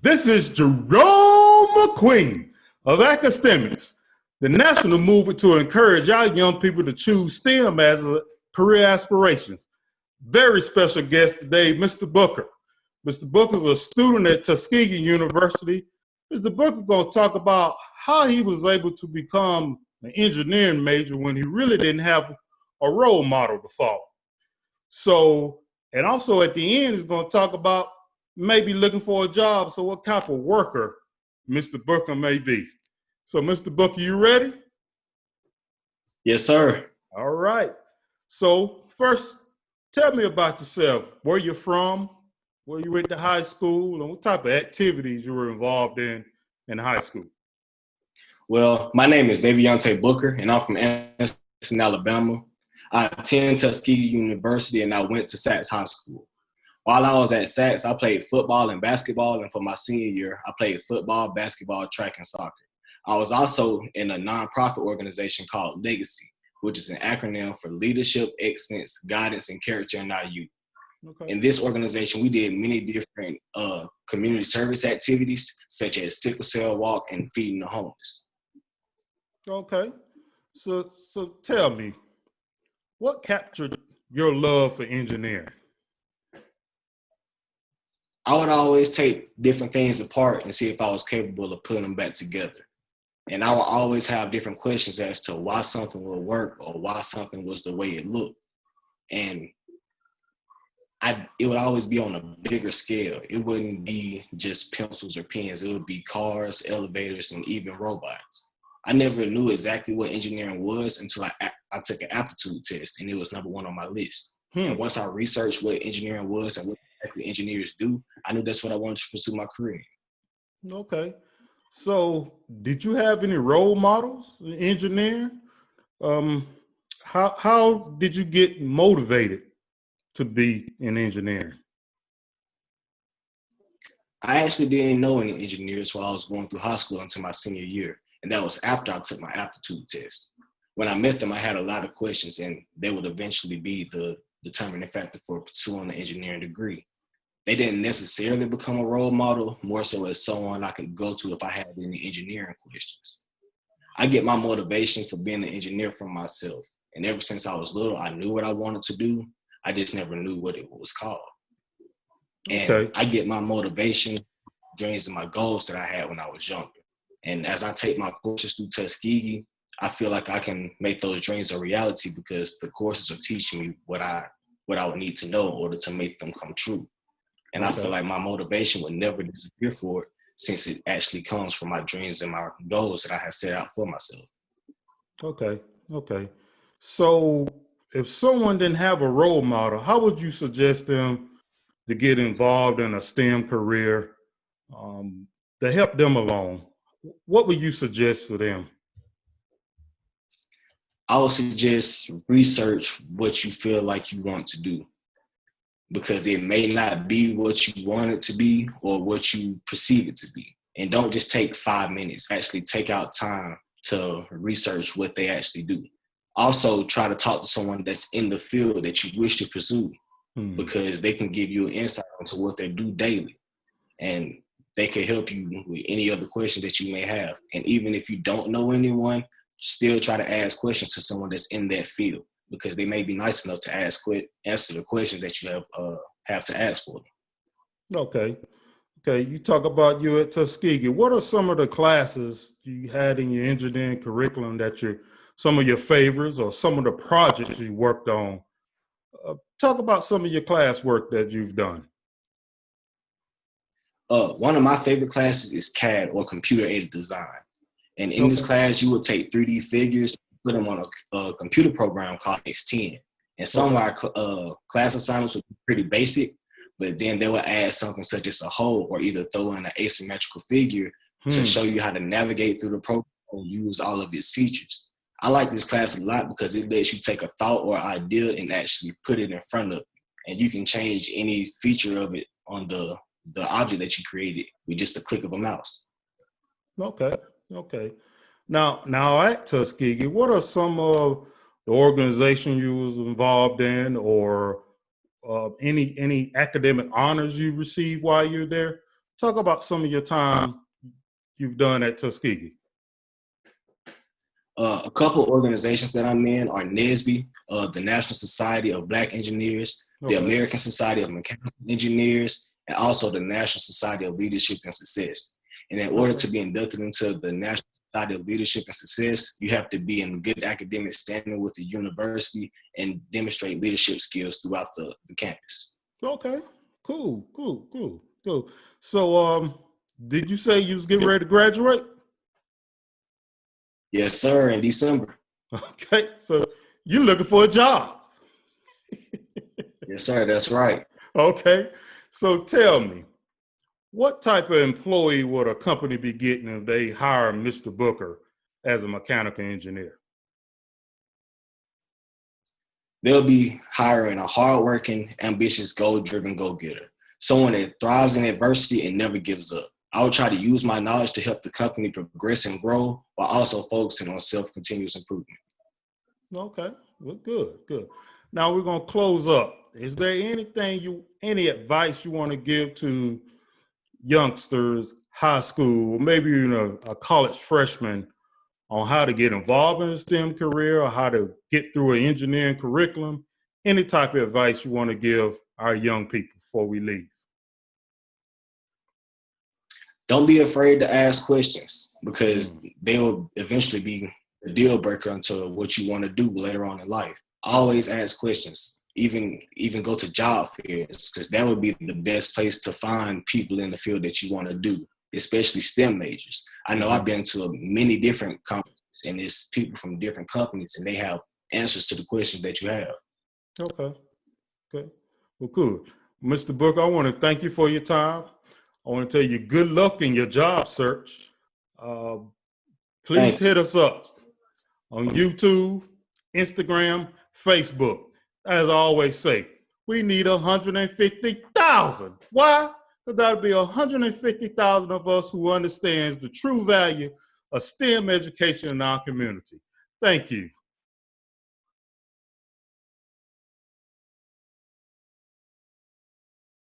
This is Jerome McQueen of AcaSTEMics, the national movement to encourage our young people to choose STEM as a career aspirations. Very special guest today, Mr. Booker. Mr. Booker is a student at Tuskegee University. Mr. Booker is going to talk about how he was able to become an engineering major when he really didn't have a role model to follow. So, and also at the end, he's going to talk about maybe looking for a job. So what type of worker Mr. Booker may be. So Mr. Booker, you ready? Yes, sir. All right. So first, tell me about yourself. Where you're from, where you went to high school, and what type of activities you were involved in high school. Well, my name is Tae Booker, and I'm from Anderson, Alabama. I attend Tuskegee University, and I went to Sachs High School. While I was at Sachs, I played football and basketball, and for my senior year, I played football, basketball, track, and soccer. I was also in a nonprofit organization called Legacy, which is an acronym for Leadership, Excellence, Guidance, and Character in Our Youth. Okay. In this organization, we did many different community service activities, such as sickle cell walk and feeding the homeless. Okay. So tell me, what captured your love for engineering? I would always take different things apart and see if I was capable of putting them back together. And I would always have different questions as to why something would work or why something was the way it looked. And it would always be on a bigger scale. It wouldn't be just pencils or pens. It would be cars, elevators, and even robots. I never knew exactly what engineering was until I took an aptitude test, and it was number one on my list. And once I researched what engineering was and what exactly engineers do, I knew that's what I wanted to pursue my career in. Okay. So did you have any role models in engineering? How did you get motivated to be in engineering? I actually didn't know any engineers while I was going through high school until my senior year. And that was after I took my aptitude test. When I met them, I had a lot of questions, and they would eventually be the determining factor for pursuing an engineering degree. They didn't necessarily become a role model, more so as someone I could go to if I had any engineering questions. I get my motivation for being an engineer from myself. And ever since I was little, I knew what I wanted to do. I just never knew what it was called. And I get my motivation, dreams, and my goals that I had when I was younger. And as I take my courses through Tuskegee, I feel like I can make those dreams a reality because the courses are teaching me what I would need to know in order to make them come true. And I feel like my motivation would never disappear for it since it actually comes from my dreams and my goals that I have set out for myself. Okay. So if someone didn't have a role model, how would you suggest them to get involved in a STEM career to help them along? What would you suggest for them? I would suggest research what you feel like you want to do, because it may not be what you want it to be or what you perceive it to be. And don't just take 5 minutes. Actually take out time to research what they actually do. Also, try to talk to someone that's in the field that you wish to pursue, because they can give you an insight into what they do daily. And they can help you with any other questions that you may have. And even if you don't know anyone, still try to ask questions to someone that's in that field, because they may be nice enough to answer the questions that you have to ask for them. Okay. You talk about you at Tuskegee. What are some of the classes you had in your engineering curriculum that some of your favorites or some of the projects you worked on? Talk about some of your classwork that you've done. One of my favorite classes is CAD, or computer-aided design. And in this class, you would take 3D figures, put them on a computer program called X10. And some of our class assignments would be pretty basic, but then they would add something such as a hole or either throw in an asymmetrical figure to show you how to navigate through the program and use all of its features. I like this class a lot because it lets you take a thought or idea and actually put it in front of you. And you can change any feature of it on the object that you created with just a click of a mouse. Okay. Now at Tuskegee, what are some of the organization you was involved in, or any academic honors you received while you're there? Talk about some of your time you've done at Tuskegee. A couple organizations that I'm in are NSBE, the National Society of Black Engineers, the American Society of Mechanical Engineers, and also the National Society of Leadership and Success. And in order to be inducted into the National Society of Leadership and Success, you have to be in good academic standing with the university and demonstrate leadership skills throughout the campus. Okay, cool. So, did you say you was getting ready to graduate? Yes, sir, in December. Okay, so you're looking for a job. Yes, sir, that's right. Okay, so tell me, what type of employee would a company be getting if they hire Mr. Booker as a mechanical engineer? They'll be hiring a hardworking, ambitious, goal-driven go-getter, someone that thrives in adversity and never gives up. I will try to use my knowledge to help the company progress and grow while also focusing on self-continuous improvement. Okay, well, good. Now we're gonna close up. Is there any advice you want to give to youngsters, high school, or maybe a college freshman on how to get involved in a STEM career or how to get through an engineering curriculum? Any type of advice you want to give our young people before we leave? Don't be afraid to ask questions because they will eventually be a deal breaker into what you want to do later on in life. Always ask questions, even go to job fairs, because that would be the best place to find people in the field that you want to do, especially STEM majors. I know I've been to many different conferences and it's people from different companies and they have answers to the questions that you have. Okay. Well, cool. Mr. Booker, I want to thank you for your time. I want to tell you good luck in your job search. Please hit us up on YouTube, Instagram, Facebook. As I always say, we need 150,000. Why? Because that'll be 150,000 of us who understands the true value of STEM education in our community. Thank you.